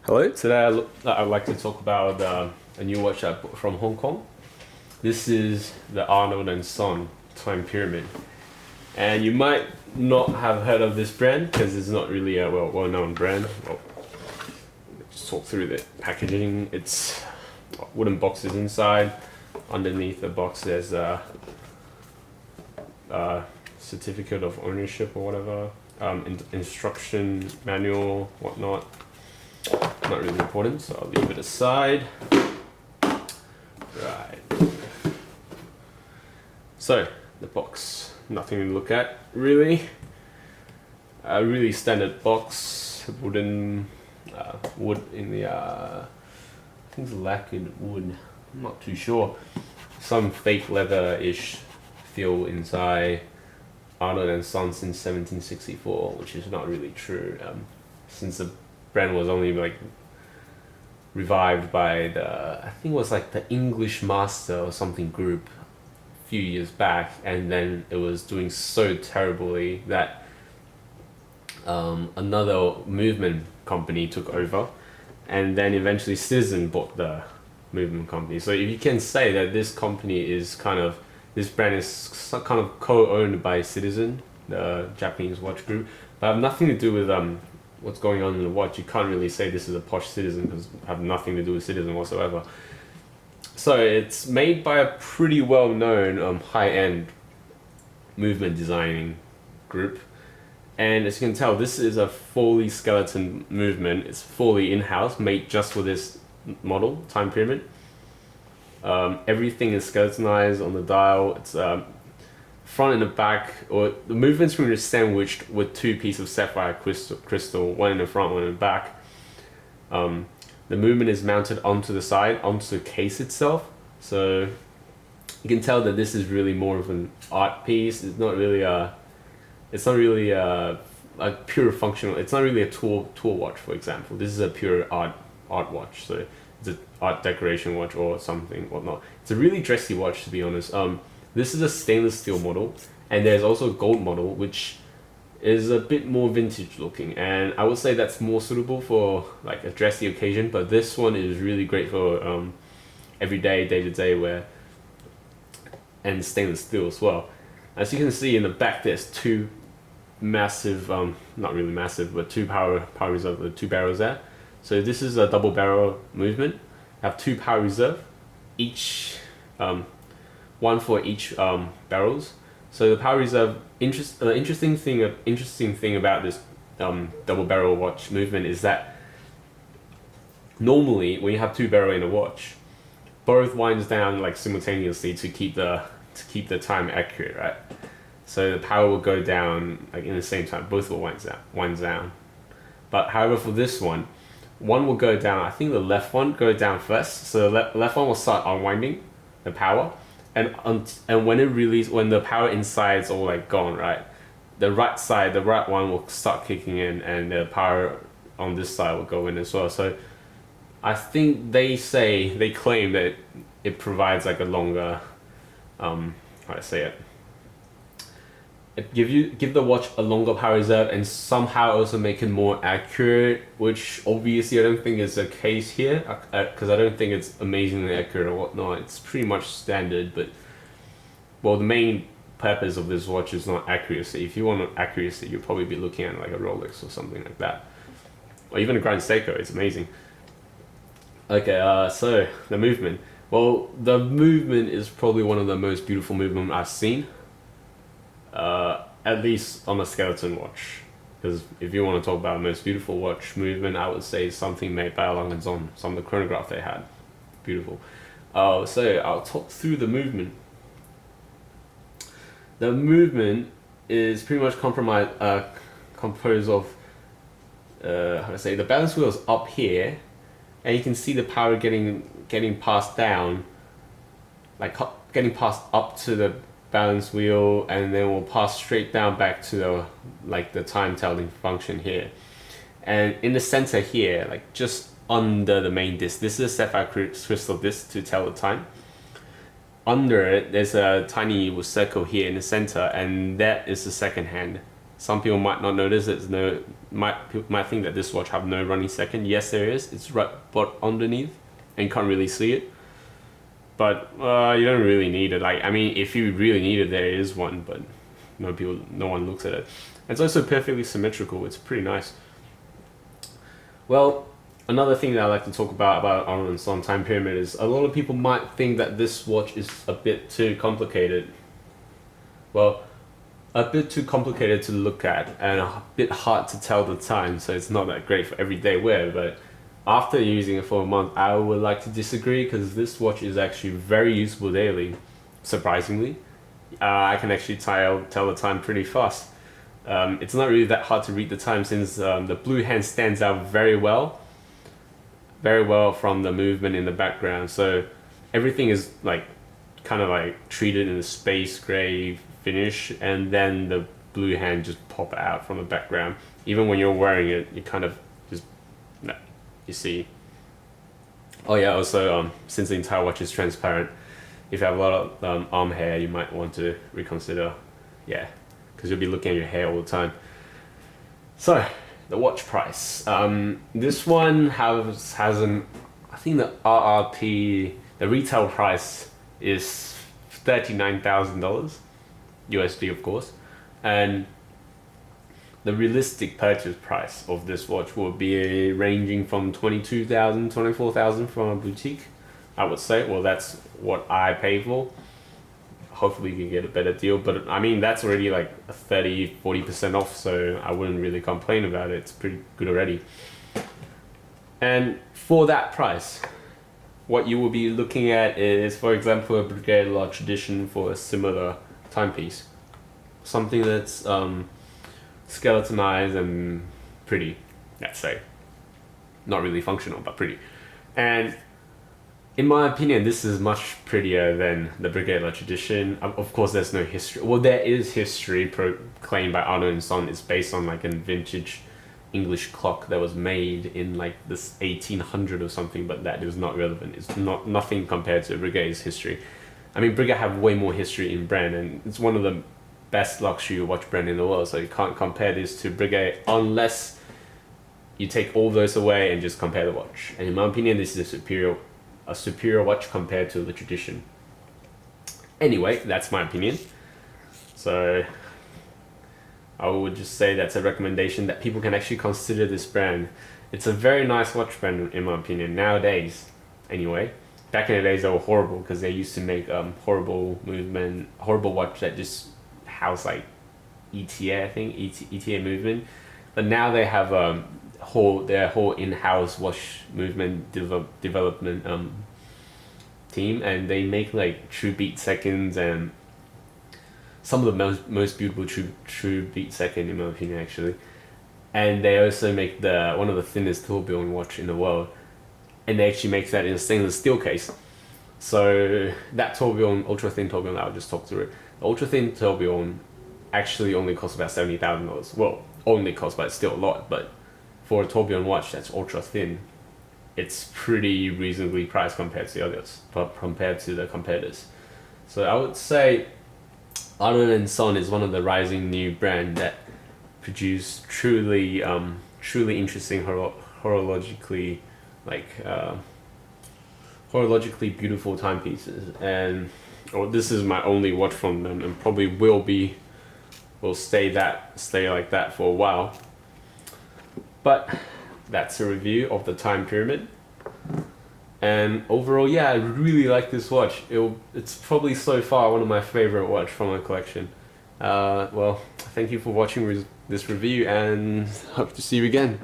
Hello, today I'd like to talk about a new watch from Hong Kong. This is the Arnold and Son Time Pyramid. And you might not have heard of this brand because it's not really a well-known brand. Well, just talk through the packaging. It's wooden boxes inside. Underneath the box there's a certificate of ownership or whatever, instruction manual, whatnot. Not really important, so I'll leave it aside. Right. So, the box. Nothing to look at, really. A really standard box. Wooden, wood in the, I think it's lacquered wood. I'm not too sure. Some fake leather-ish feel inside. Arnold and Son since 1764, which is not really true. Since the brand was only like revived by I think it was like the English Master or something group a few years back, and then it was doing so terribly that another movement company took over, and then eventually Citizen bought the movement company. So if you can say that this company is this brand is kind of co-owned by Citizen, the Japanese watch group, but have nothing to do with what's going on in the watch. You can't really say this is a posh Citizen because have nothing to do with Citizen whatsoever. So it's made by a pretty well-known high-end movement designing group, and as you can tell, this is a fully skeleton movement. It's fully in-house, made just for this model, Time Pyramid. Everything is skeletonized on the dial. It's front and the back, or the movement screen is sandwiched with two pieces of sapphire crystal, one in the front, one in the back. The movement is mounted onto the side, onto the case itself. So you can tell that this is really more of an art piece. It's not really a pure functional. It's not really a tool watch, for example. This is a pure art watch. So it's an art decoration watch or something, whatnot. It's a really dressy watch, to be honest. This is a stainless steel model, and there's also a gold model, which is a bit more vintage looking, and I would say that's more suitable for like a dressy occasion, but this one is really great for everyday, day-to-day wear, and stainless steel as well. As you can see in the back, there's two massive, not really massive, but two power reserve, the two barrels there. So this is a double barrel movement. I have two power reserve, each one for each barrels. So the power reserve, interesting thing about this double barrel watch movement is that normally when you have two barrel in a watch, both winds down like simultaneously to keep the time accurate, right? So the power will go down like in the same time, both will winds down. But however, for this one will go down. I think the left one go down first. So the left one will start unwinding the power. And when the power inside is all like gone, right? The right one will start kicking in, and the power on this side will go in as well. So I think they claim that it provides like a longer, how do I say it? It give the watch a longer power reserve and somehow also make it more accurate, which obviously I don't think is the case here, because I don't think it's amazingly accurate or whatnot. It's pretty much standard, but well, the main purpose of this watch is not accuracy. If you want accuracy, you'll probably be looking at like a Rolex or something like that, or even a Grand Seiko. It's amazing. Okay, so the movement. Well, the movement is probably one of the most beautiful movements I've seen. At least on a skeleton watch, because if you want to talk about most beautiful watch movement, I would say something made by Arnold Son, some of the chronograph they had, beautiful. So I'll talk through the movement. The movement is pretty much composed of how to say, the balance wheel is up here, and you can see the power getting passed down, like getting passed up to the balance wheel, and then we'll pass straight down back to the time telling function here. And in the center here, like just under the main disc, this is a sapphire crystal disc to tell the time. Under it, there's a tiny circle here in the center, and that is the second hand Some people might not notice people might think that this watch have no running second. Yes, there is. It's right but underneath, and you can't really see it. But you don't really need it. Like, I mean, if you really need it, there is one, but no one looks at it. It's also perfectly symmetrical. It's pretty nice. Well, another thing that I like to talk about Arnold Son time pyramid is a lot of people might think that this watch is a bit too complicated. Well, a bit too complicated to look at and a bit hard to tell the time, so it's not that great for everyday wear. But after using it for a month, I would like to disagree, because this watch is actually very useful daily, surprisingly. I can actually tell the time pretty fast. It's not really that hard to read the time, since the blue hand stands out very well from the movement in the background. So everything is like kind of like treated in a space gray finish, and then the blue hand just pop out from the background. Even when you're wearing it, you kind of just, you see. Oh yeah, also since the entire watch is transparent, if you have a lot of arm hair, you might want to reconsider. Yeah, because you'll be looking at your hair all the time. So the watch price. This one has an, I think the RRP, the retail price is $39,000 USD, of course, and the realistic purchase price of this watch will be ranging from $22,000, $24,000 from a boutique, I would say. Well, that's what I pay for. Hopefully you can get a better deal, but I mean, that's already like a 30-40% off, so I wouldn't really complain about it. It's pretty good already. And for that price, what you will be looking at is, for example, a Brigade La Tradition for a similar timepiece. Something that's skeletonized and pretty, let's say. Not really functional, but pretty. And in my opinion, this is much prettier than the Brigade La Tradition. Of course, there's no history. Well, there is history proclaimed by Arnold Son. It's based on like a vintage English clock that was made in like this 1800 or something, but that is not relevant. It's nothing compared to Brigade's history. I mean, Brigade have way more history in brand, and it's one of the best luxury watch brand in the world, so you can't compare this to Brigade unless you take all those away and just compare the watch. And in my opinion, this is a superior watch compared to the Tradition. Anyway, that's my opinion. So I would just say that's a recommendation that people can actually consider this brand. It's a very nice watch brand in my opinion, nowadays anyway. Back in the days they were horrible, because they used to make horrible watch that just house like ETA, I think, ETA movement. But now they have their whole in-house watch movement development team, and they make like true beat seconds and some of the most beautiful true beat second in my opinion, actually. And they also make one of the thinnest tourbillon watch in the world, and they actually make that in a stainless steel case. So that tourbillon, ultra thin tourbillon, I'll just talk through it. The ultra thin tourbillon actually only costs about $70,000. Well, only costs, but it's still a lot. But for a tourbillon watch that's ultra thin, it's pretty reasonably priced compared to the others, compared to the competitors. So I would say Arnold Son is one of the rising new brand that produce truly interesting horologically beautiful timepieces. And this is my only watch from them, and probably will stay like that for a while. But that's a review of the time pyramid. And overall, yeah, I really like this watch. It's probably so far one of my favorite watch from my collection. Well, thank you for watching this review, and hope to see you again.